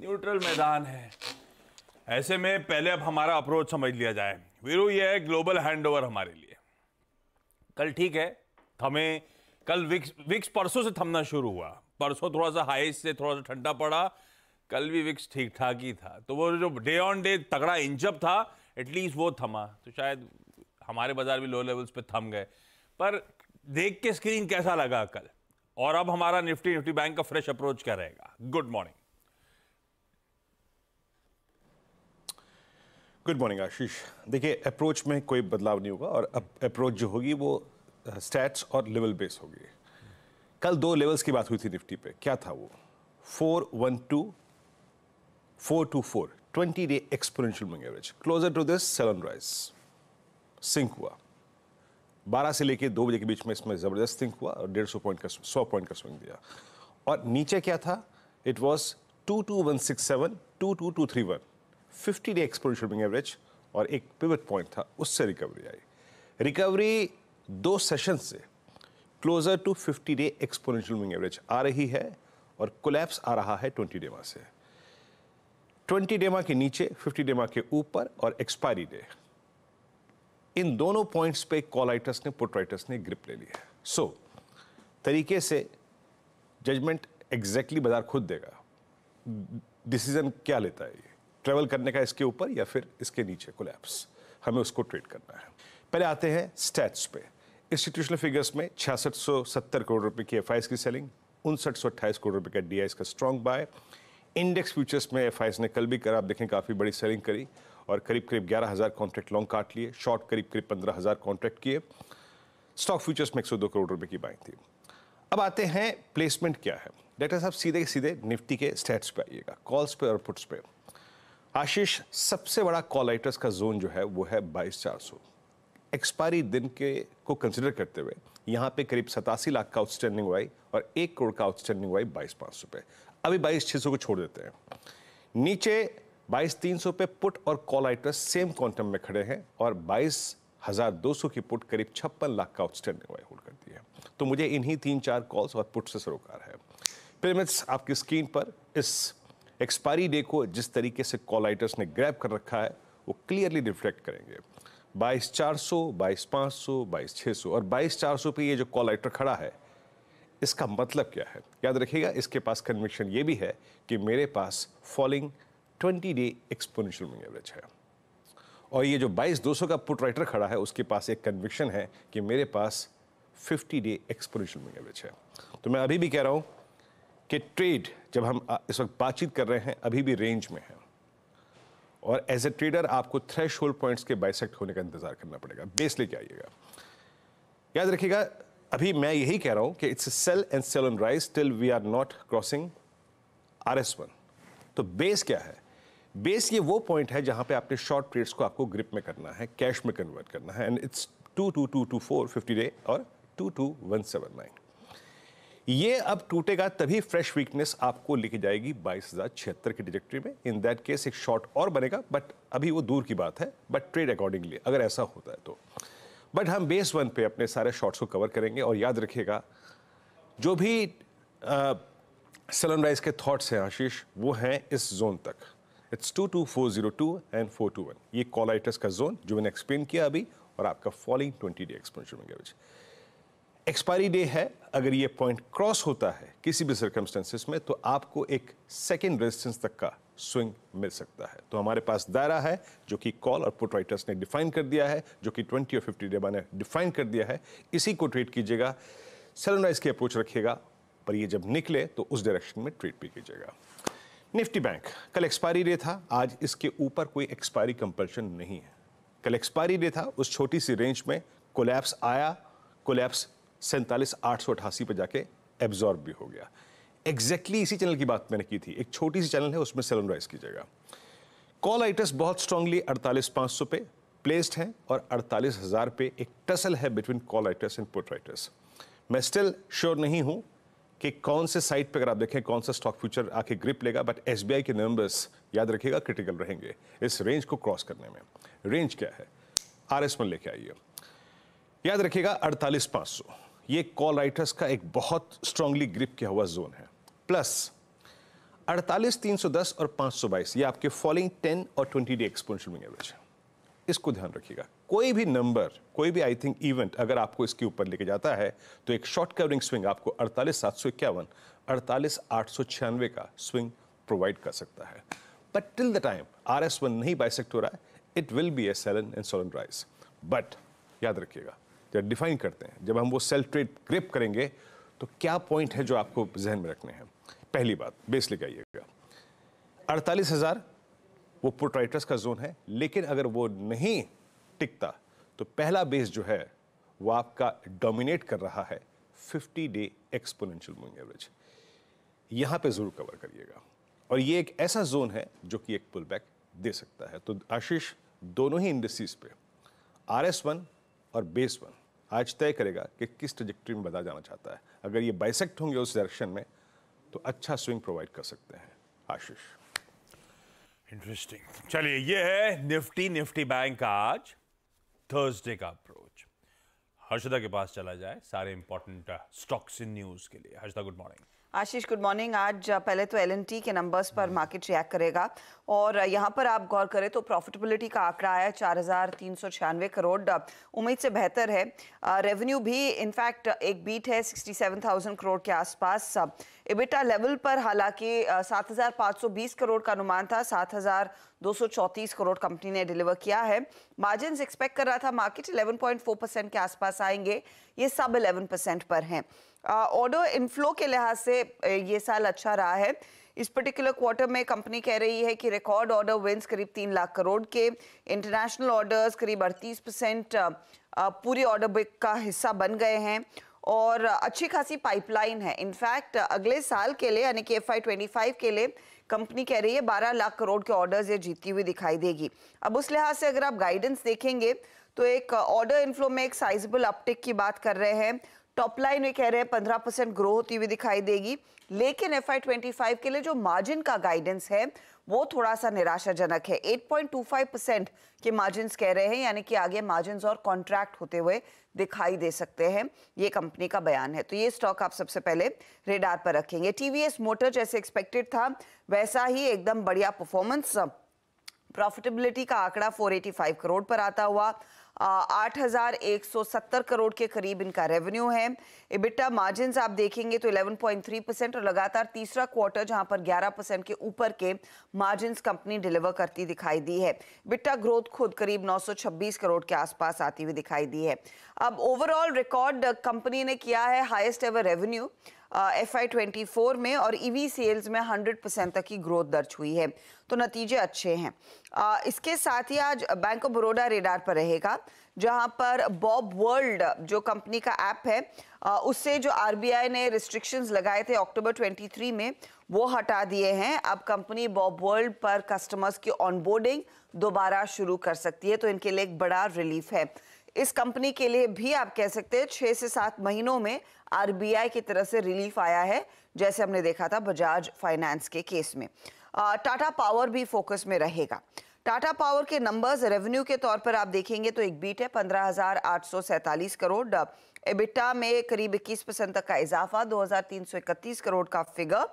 Neutral मैदान है। ऐसे में पहले अब हमारा अप्रोच समझ लिया जाए। वीरू, ये है ग्लोबल हैंडओवर हमारे लिए। कल ठीक है थमे, कल विक्स परसों से थमना शुरू हुआ। परसों थोड़ा सा हाई से थोड़ा सा ठंडा पड़ा, कल भी विक्स ठीक ठाक ही था। तो वो जो डे ऑन डे तगड़ा इंचअप था, एटलीस्ट वो थमा। तो शायद हमारे बाजार भी लो लेवल्स पे थम गए। पर देख के स्क्रीन कैसा लगा कल? और अब हमारा निफ्टी बैंक का फ्रेश अप्रोच क्या रहेगा? Good morning. गुड मॉर्निंग आशीष। देखिए, अप्रोच में कोई बदलाव नहीं होगा और अब अप्रोच जो होगी वो स्टैट्स और लेवल बेस होगी। कल दो लेवल्स की बात हुई थी निफ्टी पे, क्या था वो? 412 424 20 day exponential moving average. Closer to this sell on rise sync हुआ। 12 से लेके 2 बजे के बीच में इसमें जबरदस्त सिंक हुआ और 150 पॉइंट का 100 पॉइंट का स्विंग दिया। और नीचे क्या था? It was 22167 22231 50 day exponential moving average और एक पिवट पॉइंट था, उससे रिकवरी आई। रिकवरी 2 सेशन से closer to 50 day exponential moving average आ रही है और कोलैप्स आ रहा है 20 डेमा से। 20 डेमा के नीचे, 50 डेमा के ऊपर और एक्सपायरी डे, इन दोनों पॉइंट्स पे कॉल राइटर्स ने, पुट राइटर्स ने ग्रिप ले ली है। सो तरीके से जजमेंट एग्जैक्टली बाजार खुद देगा। डिसीजन क्या लेता है, ये ट्रेवल करने का इसके ऊपर या फिर इसके नीचे कोलैप्स, हमें उसको ट्रेड करना है। पहले आते हैं स्टैट्स पे। इंस्टीट्यूशनल फिगर्स में 6670 करोड़ रुपए की एफआईएस की सेलिंग, 5928 करोड़ रुपए का डीआईएस का स्ट्रॉन्ग बाय। इंडेक्स फ्यूचर्स में एफआईएस ने कल भी कर, आप देखें काफी बड़ी सेलिंग करी और करीब करीब 11,000 कॉन्ट्रैक्ट लॉन्ग काट लिए, शॉर्ट करीब करीब 15,000 कॉन्ट्रैक्ट किए। स्टॉक फ्यूचर्स में 102 करोड़ रुपए की बाइंग थी। अब आते हैं प्लेसमेंट क्या है। डॉक्टर साहब सीधे सीधे निफ्टी के स्टैट्स पे आइएगा, कॉल्स पे और पुट्स पे। आशीष, सबसे बड़ा कॉल राइटर्स का जोन जो है वो है 22,400। एक्सपायरी दिन के को कंसिडर करते हुए यहाँ पे करीब 87 लाख का आउटस्टैंडिंग वाई और 1 करोड़ का आउटस्टैंडिंग वाई 22,500 पे। अभी 22,600 को छोड़ देते हैं। नीचे 22,300 पे पुट और कॉल राइटर्स सेम क्वांटम में खड़े हैं और 22,200 की पुट करीब 56 लाख का आउटस्टैंडिंग वाई होल्ड करती है। तो मुझे इन्हीं 3-4 कॉल्स और पुट से सरोकार है। पिरामिड्स आपकी स्क्रीन पर इस एक्सपायरी डे को जिस तरीके से कॉल राइटर्स ने ग्रैब कर रखा है वो क्लियरली रिफ्लेक्ट करेंगे। 22,400, 22,500, 22,600 और 22,400 पे ये जो कॉल राइटर खड़ा है, इसका मतलब क्या है? याद रखिएगा, इसके पास कन्विक्शन ये भी है कि मेरे पास falling 20 day exponential moving average है। और ये जो 22,200 का पुट राइटर खड़ा है, उसके पास एक कन्विक्शन है कि मेरे पास 50 डे एक्सपोनेंशियल मूविंग एवरेज है। तो मैं अभी भी कह रहा हूं कि ट्रेड, जब हम इस वक्त बातचीत कर रहे हैं, अभी भी रेंज में है और एज ए ट्रेडर आपको थ्रेशोल्ड पॉइंट्स के बाइसेक्ट होने का इंतजार करना पड़ेगा। बेस लेके आइएगा। याद रखिएगा, अभी मैं यही कह रहा हूं कि it's sell and sell on rise till we are not crossing RS1। तो बेस क्या है? बेस ये वो पॉइंट है जहां पे आपने शॉर्ट ट्रेड्स को आपको ग्रिप में करना है, कैश में कन्वर्ट करना है, एंड इट्स 22224 50 डे और 22179। ये अब टूटेगा तभी फ्रेश वीकनेस आपको लेके जाएगी 22,076 की डिजेक्टरी में। इन दैट केस एक शॉर्ट और बनेगा, बट अभी वो दूर की बात है, बट ट्रेड अकॉर्डिंगली अगर ऐसा होता है तो। बट हम बेस 1 पे अपने सारे शॉर्ट्स को कवर करेंगे और याद रखिएगा, जो भी सेल ऑन राइज के थॉट्स हैं आशीष, वो हैं इस जोन तक। इट्स 22402 एंड 421, ये कॉल राइटर्स का जोन जो मैंने एक्सप्लेन किया अभी, और आपका falling 20 day exponential moving average. Expiry day है, अगर ये पॉइंट क्रॉस होता है किसी भी सर्कमस्टेंसेस में, तो आपको एक सेकेंड रेजिस्टेंस तक का स्विंग मिल सकता है। तो हमारे पास दायरा है जो कि कॉल और पुट राइटर्स ने डिफाइन कर दिया है, जो कि 20 और 50 डेमा ने डिफाइन कर दिया है। इसी को ट्रेड कीजिएगा, सेल ऑन राइज की अप्रोच रखिएगा, पर ये जब निकले तो उस डायरेक्शन में ट्रेड भी कीजिएगा। निफ्टी बैंक, कल एक्सपायरी डे था, आज इसके ऊपर कोई एक्सपायरी कंपल्शन नहीं है। कल एक्सपायरी डे था, उस छोटी सी रेंज में कोलैप्स आया, कोलैप्स 47,888 पे जाके एब्जॉर्ब भी हो गया। एग्जैक्टली इसी चैनल की बात मैंने की थी, एक छोटी सी चैनल है, उसमें सेल ऑन राइज कीजिएगा। कॉल राइटर्स बहुत स्ट्रांगली 48,500 पे प्लेस्ड हैं और 48,000 पे एक टसल है between call writers and put writers. मैं स्टिल श्योर नहीं हूं कि कौन से साइड पे, अगर आप देखें कौन सा स्टॉक फ्यूचर आके ग्रिप लेगा, बट SBI के नंबर्स याद रखिएगा क्रिटिकल रहेंगे इस रेंज को क्रॉस करने में। रेंज क्या है? RS1 लेके आइए। याद रखिएगा 48,500, ये कॉल राइटर्स का एक बहुत स्ट्रांगली ग्रिप किया हुआ जोन है। प्लस 48,310 और 522 ये आपके फॉलोइंग 10 और 20 डे एक्सपोनेंशियल मूविंग एवरेज है। इसको ध्यान रखिएगा। कोई भी नंबर, कोई भी आई थिंक इवेंट अगर आपको इसके ऊपर लेके जाता है तो एक शॉर्ट कवरिंग स्विंग आपको 48,751, 48,896 का स्विंग प्रोवाइड कर सकता है। But till the time RS1 नहीं बाइसेक्ट हो रहा है, it will be a sell and solid rise. But याद रखिएगा, जब डिफाइन करते हैं, जब हम वो सेल ट्रेड ग्रिप करेंगे तो क्या पॉइंट है जो आपको जहन में रखने हैं। पहली बात, बेस लेके आइएगा। 48,000 वो पुट राइटर्स का जोन है, लेकिन अगर वो नहीं टिकता तो पहला बेस जो है वो आपका डोमिनेट कर रहा है 50 डे एक्सपोनेंशियल मूविंग एवरेज। यहां पे जरूर कवर करिएगा, और ये एक ऐसा जोन है जो कि एक पुल बैक दे सकता है। तो आशीष, दोनों ही इंडस्ट्रीज पे RS1 और बेस 1 आज तय करेगा कि किस ट्रेजेक्टरी में बदला जाना चाहता है। अगर ये बाइसेक्ट होंगे उस डायरेक्शन में तो अच्छा स्विंग प्रोवाइड कर सकते हैं। आशीष, इंटरेस्टिंग। चलिए, ये है निफ्टी बैंक का आज थर्सडे का अप्रोच। हर्षदा के पास चला जाए सारे इंपॉर्टेंट स्टॉक्स इन न्यूज के लिए। Harshada, good morning. Ashish, good morning. आज पहले तो LNT के नंबर्स पर मार्केट रिएक्ट करेगा, और यहाँ पर आप गौर करें तो प्रॉफिटेबिलिटी का आंकड़ा आया 4,396 करोड़, उम्मीद से बेहतर है। रेवेन्यू भी इनफैक्ट एक बीट है 67,000 करोड़ के आसपास। EBITDA लेवल पर हालांकि 7,520 करोड़ का अनुमान था, 7,234 करोड़ कंपनी ने डिलीवर किया है। मार्जिन एक्सपेक्ट कर रहा था मार्केट 11.4% के आसपास आएंगे, ये सब 11% पर हैं। ऑर्डर इनफ्लो के लिहाज से ये साल अच्छा रहा है। इस पर्टिकुलर क्वार्टर में कंपनी कह रही है कि रिकॉर्ड ऑर्डर विंस करीब 3 लाख करोड़ के, इंटरनेशनल ऑर्डर्स करीब 38% पूरी ऑर्डर बुक का हिस्सा बन गए हैं, और अच्छी खासी पाइपलाइन है। इनफैक्ट अगले साल के लिए यानी कि FY25 के लिए कंपनी कह रही है 12 लाख करोड़ के ऑर्डर्स ये जीतती हुई दिखाई देगी। अब उस लिहाज से अगर आप गाइडेंस देखेंगे तो एक ऑर्डर इनफ्लो में एक साइजेबल अपटिक की बात कर रहे हैं। टॉप लाइन में कह रहे हैं 15% ग्रो होती हुई दिखाई देगी, लेकिन FY25 के लिए जो मार्जिन का गाइडेंस है वो थोड़ा सा निराशाजनक है। 8.25% के मार्जिन्स कह रहे हैं, यानी कि आगे मार्जिन्स और कॉन्ट्रैक्ट होते हुए दिखाई दे सकते हैं, ये कंपनी का बयान है। तो ये स्टॉक आप सबसे पहले रेडार पर रखेंगे। TVS मोटर जैसे एक्सपेक्टेड था वैसा ही एकदम बढ़िया परफॉर्मेंस। प्रॉफिटेबिलिटी का आंकड़ा 485 करोड़ पर आता हुआ, 8,170 करोड़ के करीब इनका रेवेन्यू है। EBITDA मार्जिन्स आप देखेंगे तो 11.3% और लगातार तीसरा क्वार्टर जहां पर 11% के ऊपर के मार्जिन्स कंपनी डिलीवर करती दिखाई दी है। EBITDA ग्रोथ खुद करीब 926 करोड़ के आसपास आती हुई दिखाई दी है। अब ओवरऑल रिकॉर्ड कंपनी ने किया है, हाईएस्ट एवर रेवेन्यू FY24 में, और EV सेल्स में 100% तक की ग्रोथ दर्ज हुई है, तो नतीजे अच्छे हैं। इसके साथ ही आज बैंक ऑफ बड़ौदा रेडार पर रहेगा, जहां पर बॉब वर्ल्ड जो कंपनी का ऐप है उससे जो RBI ने रिस्ट्रिक्शंस लगाए थे अक्टूबर 23 में वो हटा दिए हैं। अब कंपनी बॉब वर्ल्ड पर कस्टमर्स की ऑनबोर्डिंग दोबारा शुरू कर सकती है, तो इनके लिए एक बड़ा रिलीफ है। इस कंपनी के लिए भी आप कह सकते हैं 6 से 7 महीनों में RBI की तरफ से रिलीफ आया है, जैसे हमने देखा था बजाज फाइनेंस के केस में। टाटा पावर भी फोकस में रहेगा। टाटा पावर के नंबर्स रेवेन्यू के तौर पर आप देखेंगे तो एक बीट है 15,847 करोड़, EBITDA में करीब 21% तक का इजाफा, 2,331 करोड़ का फिगर।